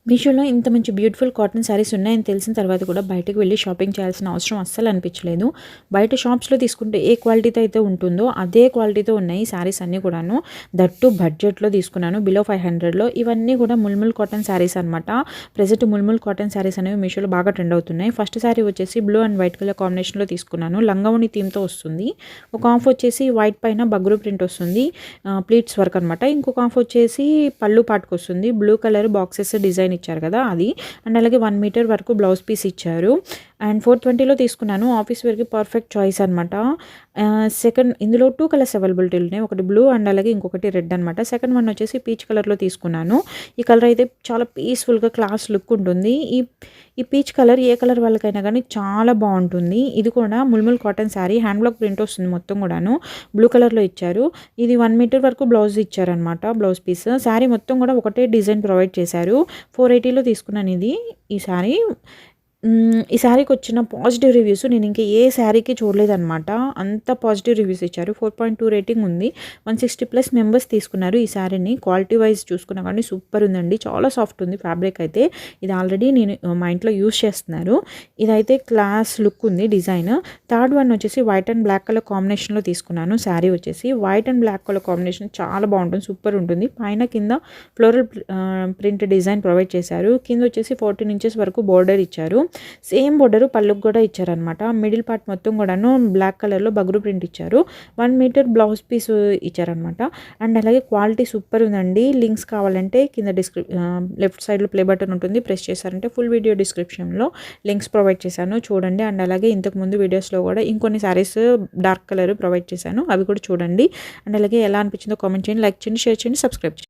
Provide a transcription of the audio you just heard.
మీషోలో ఇంత మంచి బ్యూటిఫుల్ కాటన్ శారీస్ ఉన్నాయని తెలిసిన తర్వాత కూడా బయటకు వెళ్ళి షాపింగ్ చేయాల్సిన అవసరం అస్సలు అనిపించలేదు. బయట షాప్స్‌లో తీసుకుంటే ఏ క్వాలిటీతో అయితే ఉంటుందో అదే క్వాలిటీతో ఉన్నాయి శారీస్ అన్నీ కూడాను. దట్టు బడ్జెట్‌లో తీసుకున్నాను. బిలో 500లో ఇవన్నీ కూడా ముల్ముల్ కాటన్ శారీస్ అనమాట. ప్రెజెంట్ ముల్ముల్ కాటన్ శారీస్ అనేవి మీషోలో బాగా ట్రెండ్ అవుతున్నాయి. ఫస్ట్ శారీ వచ్చేసి బ్లూ అండ్ వైట్ కలర్ కాంబినేషన్‌లో తీసుకున్నాను. లంగావోణి థీమ్‌తో వస్తుంది. ఒక హాఫ్ వచ్చేసి వైట్ పైన బగ్రూ ప్రింట్ వస్తుంది. ప్లీట్స్ వర్క్ అనమాట. ఇంకొక హాఫ్ వచ్చేసి పళ్ళు పాటుకు వస్తుంది. బ్లూ కలర్ బాక్సెస్ డిజైన్ ఇచ్చారు కదా అది. అండ్ అలాగే 1 మీటర్ వరకు బ్లౌజ్ పీస్ ఇచ్చారు. అండ్ 420లో తీసుకున్నాను. ఆఫీస్ వేర్‌కి పర్ఫెక్ట్ చాయిస్ అనమాట. సెకండ్ ఇందులో 2 కలర్స్ అవైలబిలిటీలు ఉన్నాయి. ఒకటి బ్లూ అండ్ అలాగే ఇంకొకటి రెడ్ అనమాట. సెకండ్ వన్ వచ్చేసి పీచ్ కలర్‌లో తీసుకున్నాను. ఈ కలర్ అయితే చాలా పీస్‌ఫుల్‌గా క్లాస్ లుక్ ఉంటుంది. ఈ పీచ్ కలర్ ఏ కలర్ వాళ్ళకైనా కానీ చాలా బాగుంటుంది. ఇది కూడా mulmul cotton sari hand black print వస్తుంది మొత్తం కూడాను. బ్లూ కలర్‌లో ఇచ్చారు. ఇది 1 మీటర్ వరకు బ్లౌజ్ ఇచ్చారనమాట. Blouse piece. శారీ మొత్తం కూడా ఒకటే డిజైన్ ప్రొవైడ్ చేశారు. 480లో తీసుకున్నాను ఈ శారీ. ఈ శారీకి వచ్చిన పాజిటివ్ రివ్యూస్ నేను ఇంకా ఏ శారీకి చూడలేదనమాట. అంత పాజిటివ్ రివ్యూస్ ఇచ్చారు. 4.2 రేటింగ్ ఉంది. 160+ మెంబర్స్ తీసుకున్నారు ఈ శారీని. క్వాలిటీ వైజ్ చూసుకున్నా కానీ సూపర్ ఉందండి. చాలా సాఫ్ట్ ఉంది ఫ్యాబ్రిక్ అయితే. ఇది ఆల్రెడీ నేను మా ఇంట్లో యూస్ చేస్తున్నారు. ఇదైతే క్లాస్ లుక్ ఉంది డిజైన్. థర్డ్ వన్ వచ్చేసి వైట్ అండ్ బ్లాక్ కలర్ కాంబినేషన్లో తీసుకున్నాను. శారీ వచ్చేసి white and black colour combination చాలా బాగుంటుంది. సూపర్ ఉంటుంది. పైన కింద ఫ్లోరల్ ప్రింట్ డిజైన్ ప్రొవైడ్ చేశారు. కింద వచ్చేసి 14 ఇంచెస్ వరకు బోర్డర్ ఇచ్చారు. సేమ్ బోర్డర్ పళ్ళుకు కూడా ఇచ్చారనమాట. మిడిల్ పార్ట్ మొత్తం కూడాను బ్లాక్ కలర్లో బగ్రూ ప్రింట్ ఇచ్చారు. 1 మీటర్ బ్లౌజ్ పీస్ ఇచ్చారనమాట. అండ్ అలాగే క్వాలిటీ సూపర్ ఉందండి. లింక్స్ కావాలంటే కింద లెఫ్ట్ సైడ్లో ప్లే బటన్ ఉంటుంది. ప్రెస్ చేశారంటే ఫుల్ వీడియో డిస్క్రిప్షన్లో లింక్స్ ప్రొవైడ్ చేశాను చూడండి. అండ్ అలాగే ఇంతకుముందు వీడియోస్లో కూడా ఇంకొన్ని శారీస్ డార్క్ కలర్ ప్రొవైడ్ చేశాను. అవి కూడా చూడండి. అండ్ అలాగే ఎలా అనిపించిందో కామెంట్ చేయండి, లైక్ చేయండి, షేర్ చేయండి, సబ్స్క్రైబ్ చేయండి.